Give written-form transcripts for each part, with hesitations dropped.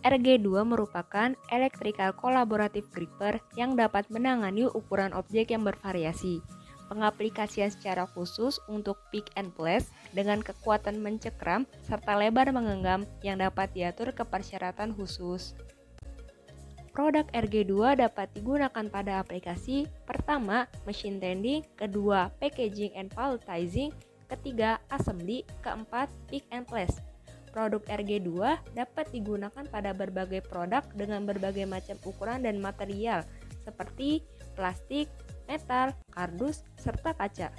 RG2 merupakan Electrical Collaborative Gripper yang dapat menangani ukuran objek yang bervariasi. Pengaplikasian secara khusus untuk pick and place dengan kekuatan mencekram serta lebar menggenggam yang dapat diatur ke persyaratan khusus. Produk RG2 dapat digunakan pada aplikasi pertama, machine tending, kedua, packaging and palletizing, ketiga, assembly, keempat, pick and place. Produk RG2 dapat digunakan pada berbagai produk dengan berbagai macam ukuran dan material seperti plastik, metal, kardus, serta kaca.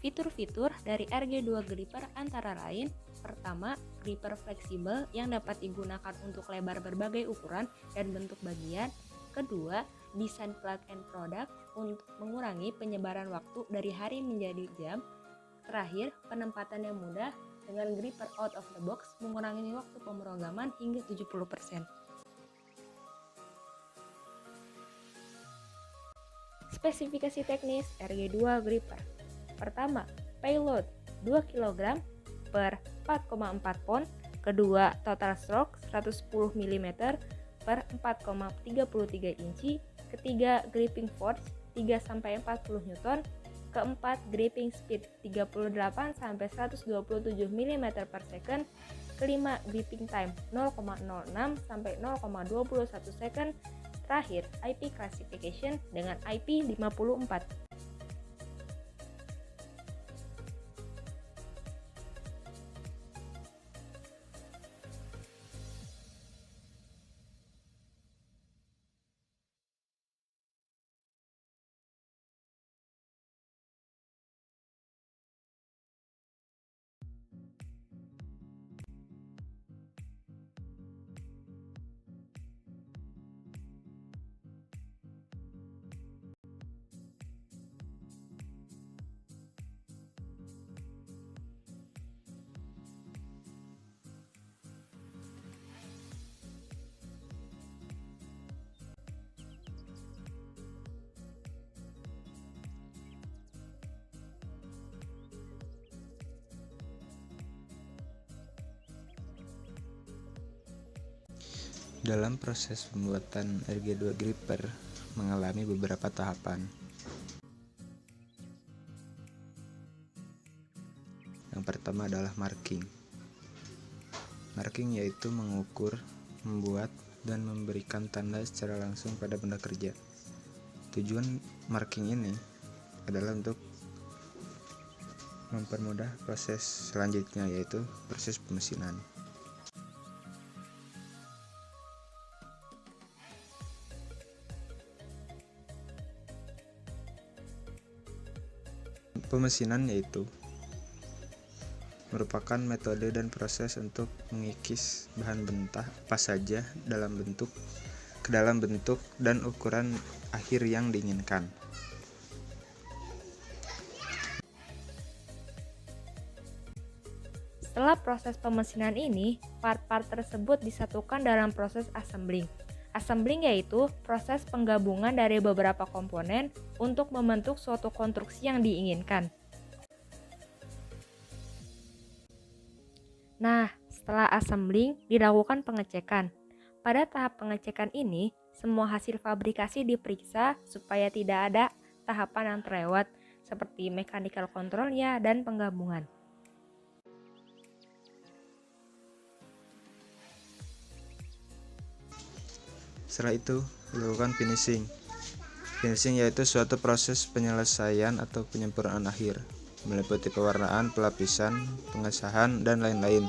Fitur-fitur dari RG2 Gripper antara lain: pertama, gripper fleksibel yang dapat digunakan untuk lebar berbagai ukuran dan bentuk bagian. Kedua, desain plug and product untuk mengurangi penyebaran waktu dari hari menjadi jam. Terakhir, penempatan yang mudah dengan gripper out of the box mengurangi waktu pemrograman hingga 70%. Spesifikasi teknis RG2 Gripper. Pertama, payload 2 kg per 4,4 pon. Kedua, total stroke 110 mm per 4,33 inci. Ketiga, gripping force 3-40 N. Keempat, gripping speed 38-127 mm per second. Kelima, gripping time 0,06 sampai 0,21 second. Terakhir, IP classification dengan IP54. Dalam proses pembuatan RG2 Gripper mengalami beberapa tahapan. Yang pertama adalah marking. Marking yaitu mengukur, membuat, dan memberikan tanda secara langsung pada benda kerja. Tujuan marking ini adalah untuk mempermudah proses selanjutnya, yaitu proses pemesinan. Pemesinan yaitu merupakan metode dan proses untuk mengikis bahan mentah apa saja ke dalam bentuk dan ukuran akhir yang diinginkan. Setelah proses pemesinan ini, part-part tersebut disatukan dalam proses assembling. Assembling yaitu proses penggabungan dari beberapa komponen untuk membentuk suatu konstruksi yang diinginkan. Nah, setelah assembling dilakukan pengecekan. Pada tahap pengecekan ini, semua hasil fabrikasi diperiksa supaya tidak ada tahapan yang terlewat, seperti mechanical control-nya dan penggabungan. Setelah itu, dilakukan finishing. Finishing yaitu suatu proses penyelesaian atau penyempurnaan akhir, meliputi pewarnaan, pelapisan, pengesahan, dan lain-lain.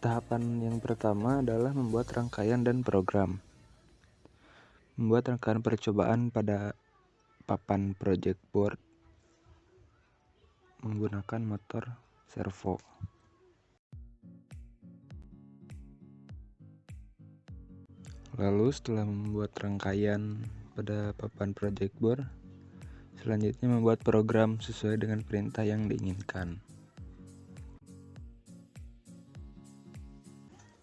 Tahapan yang pertama adalah membuat rangkaian dan program. Membuat rangkaian percobaan pada papan project board menggunakan motor servo. Lalu setelah membuat rangkaian pada papan project board, selanjutnya membuat program sesuai dengan perintah yang diinginkan.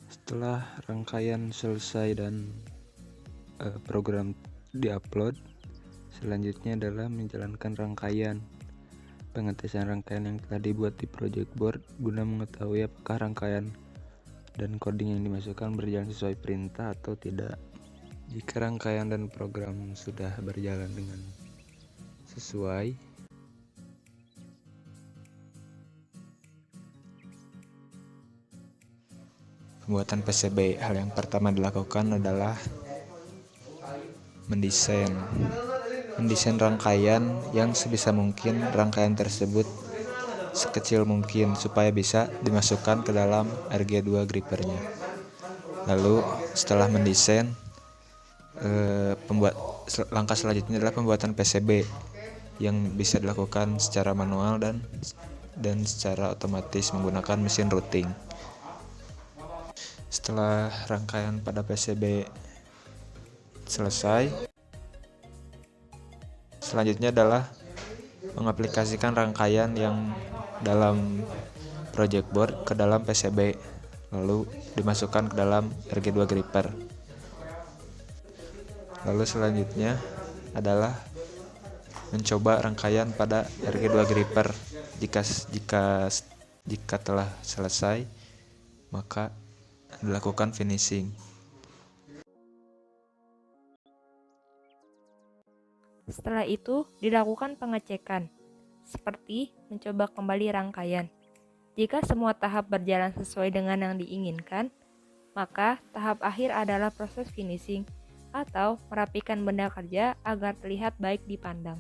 Setelah rangkaian selesai dan program diupload, selanjutnya adalah menjalankan rangkaian. Pengetesan rangkaian yang telah dibuat di project board guna mengetahui apakah rangkaian dan coding yang dimasukkan berjalan sesuai perintah atau tidak. Jika rangkaian dan program sudah berjalan dengan sesuai, pembuatan PCB, hal yang pertama dilakukan adalah mendesain rangkaian yang sebisa mungkin rangkaian tersebut sekecil mungkin supaya bisa dimasukkan ke dalam RG2 grippernya. Lalu setelah mendesain, langkah selanjutnya adalah pembuatan PCB yang bisa dilakukan secara manual dan secara otomatis menggunakan mesin routing. Setelah rangkaian pada PCB selesai, selanjutnya adalah mengaplikasikan rangkaian yang dalam project board ke dalam PCB, lalu dimasukkan ke dalam RG2 gripper. Lalu selanjutnya adalah mencoba rangkaian pada RG2 gripper. Jika telah selesai, maka dilakukan finishing. Setelah itu, dilakukan pengecekan, seperti mencoba kembali rangkaian. Jika semua tahap berjalan sesuai dengan yang diinginkan, maka tahap akhir adalah proses finishing atau merapikan benda kerja agar terlihat baik dipandang.